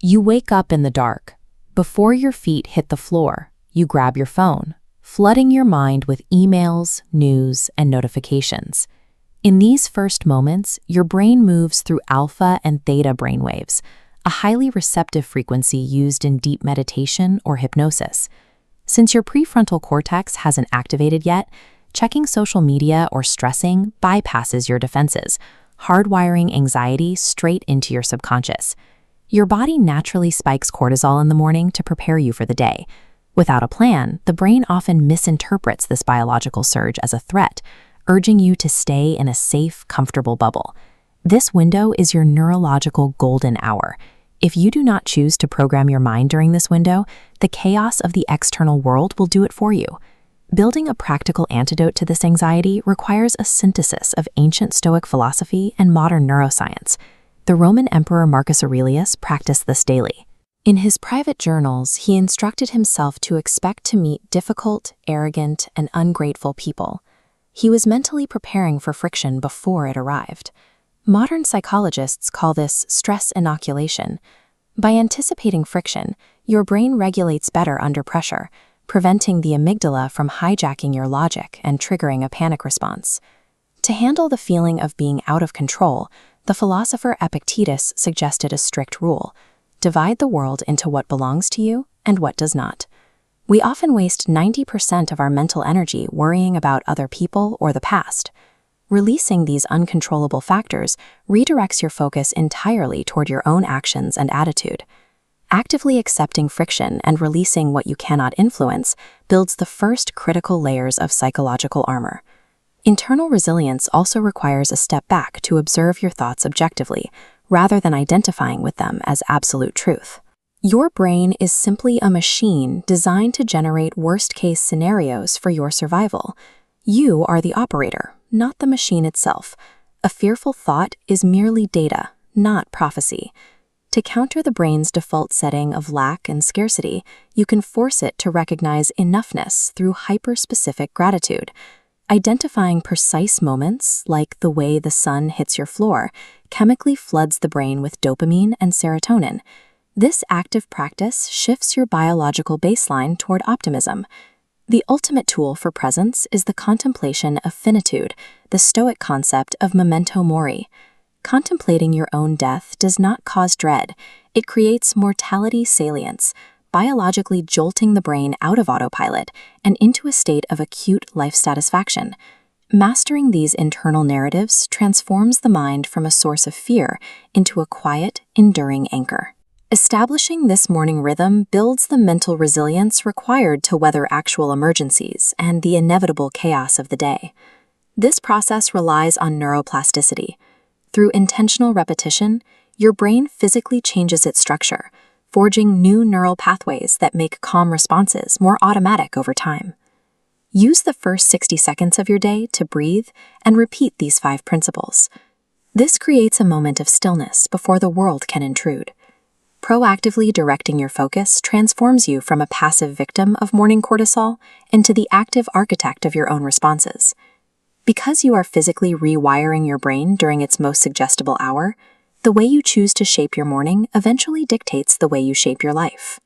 You wake up in the dark. Before your feet hit the floor, you grab your phone, flooding your mind with emails, news, and notifications. In these first moments, your brain moves through alpha and theta brainwaves, a highly receptive frequency used in deep meditation or hypnosis. Since your prefrontal cortex hasn't activated yet, checking social media or stressing bypasses your defenses, hardwiring anxiety straight into your subconscious. Your body naturally spikes cortisol in the morning to prepare you for the day. Without a plan, the brain often misinterprets this biological surge as a threat, urging you to stay in a safe, comfortable bubble. This window is your neurological golden hour. If you do not choose to program your mind during this window, the chaos of the external world will do it for you. Building a practical antidote to this anxiety requires a synthesis of ancient Stoic philosophy and modern neuroscience. The Roman Emperor Marcus Aurelius practiced this daily. In his private journals, he instructed himself to expect to meet difficult, arrogant, and ungrateful people. He was mentally preparing for friction before it arrived. Modern psychologists call this stress inoculation. By anticipating friction, your brain regulates better under pressure, preventing the amygdala from hijacking your logic and triggering a panic response. To handle the feeling of being out of control, the philosopher Epictetus suggested a strict rule: divide the world into what belongs to you and what does not. We often waste 90% of our mental energy worrying about other people or the past. Releasing these uncontrollable factors redirects your focus entirely toward your own actions and attitude. Actively accepting friction and releasing what you cannot influence builds the first critical layers of psychological armor. Internal resilience also requires a step back to observe your thoughts objectively, rather than identifying with them as absolute truth. Your brain is simply a machine designed to generate worst-case scenarios for your survival. You are the operator, not the machine itself. A fearful thought is merely data, not prophecy. To counter the brain's default setting of lack and scarcity, you can force it to recognize enoughness through hyper-specific gratitude. Identifying precise moments, like the way the sun hits your floor, chemically floods the brain with dopamine and serotonin. This active practice shifts your biological baseline toward optimism. The ultimate tool for presence is the contemplation of finitude, the Stoic concept of memento mori. Contemplating your own death does not cause dread. It creates mortality salience, biologically jolting the brain out of autopilot and into a state of acute life satisfaction. Mastering these internal narratives transforms the mind from a source of fear into a quiet, enduring anchor. Establishing this morning rhythm builds the mental resilience required to weather actual emergencies and the inevitable chaos of the day. This process relies on neuroplasticity. Through intentional repetition, your brain physically changes its structure, forging new neural pathways that make calm responses more automatic over time. Use the first 60 seconds of your day to breathe and repeat these 5 principles. This creates a moment of stillness before the world can intrude. Proactively directing your focus transforms you from a passive victim of morning cortisol into the active architect of your own responses. Because you are physically rewiring your brain during its most suggestible hour, the way you choose to shape your morning eventually dictates the way you shape your life.